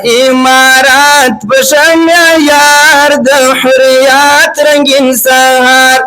امارات بشم یار د حریات رنگین سهار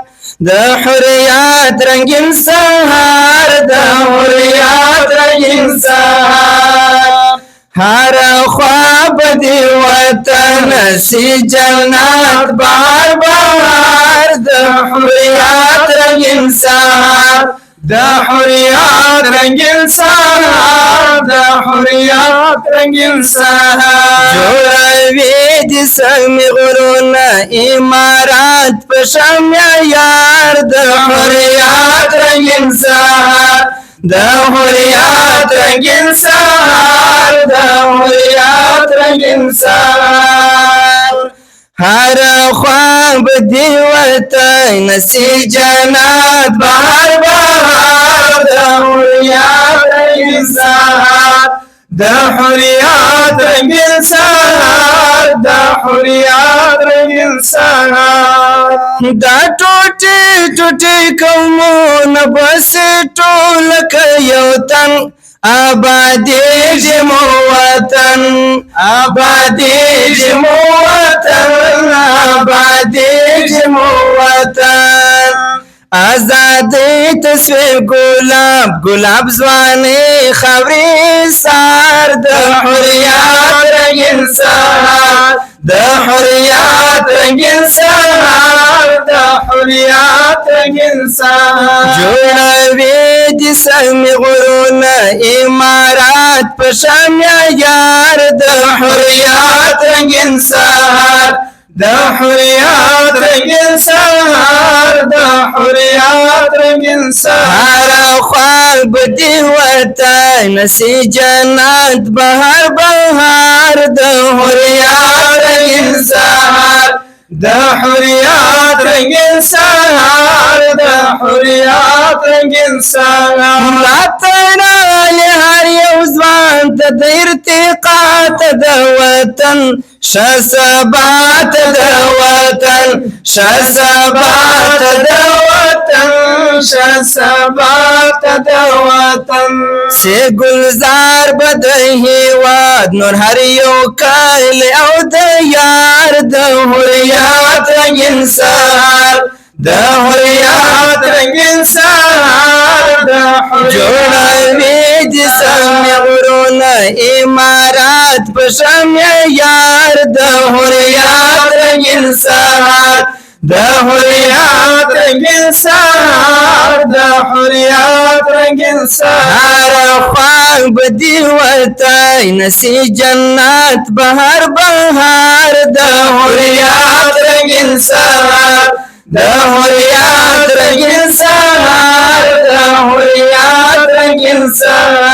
د حریات رنگین سهار د حریات رنگین سهار هر خواب دی وطن سی جنات بار بار د حریات رنگین سهار د حریات رنگین سهار د حریات رنگین سهار جوړوي د سمې غرونه امارات په شم یار د حریات رنگین سهار د حریات رنگین سهار د حریات رنگین سهار هر خواب دی وطن سی جنات بهر بهار د حریات رنگین سهار د حریات رنگین سهار د حریات رنگین سهار دا ټوټې ټوټې قومونه بس ټول یو تن آبادیږي مو وطن آبادیږي مو وطن آبادیږي مو وطن آزادی تصویر گلاب گلاب زوانی خبری سار د حریات رنگین سهار د حریات رنگین سهار د حریات رنگین سهار جوړوي د سمې غرونه امارات په شم یار د حریات رنگین سهار د حریات رنگین سهار د حریات رنگین سهار خواب دی وطن سی جنات بهر بهار د حریات رنگین سهار د حریات رنگین سهار د حریات رنگین سهار راتنالی هر یو ځوان ته د ارتقاء د وطن شهسبات د وطن شهسبات د وطن شهسبات د وطن سی گلزار بد هیواد نور هر یو کال او د یار د حریات رنگین سهار د حریات رنگین سهار د جوړوي د سمې غرونه امارات په شم یار د حریات رنگین سهار د حریات رنگین سهار د حریات رنگین سهار خواب دی وطن سی جنات بهر بهار د حریات رنگین سهار د حریات رنگین سهار د حریات رنگین سهار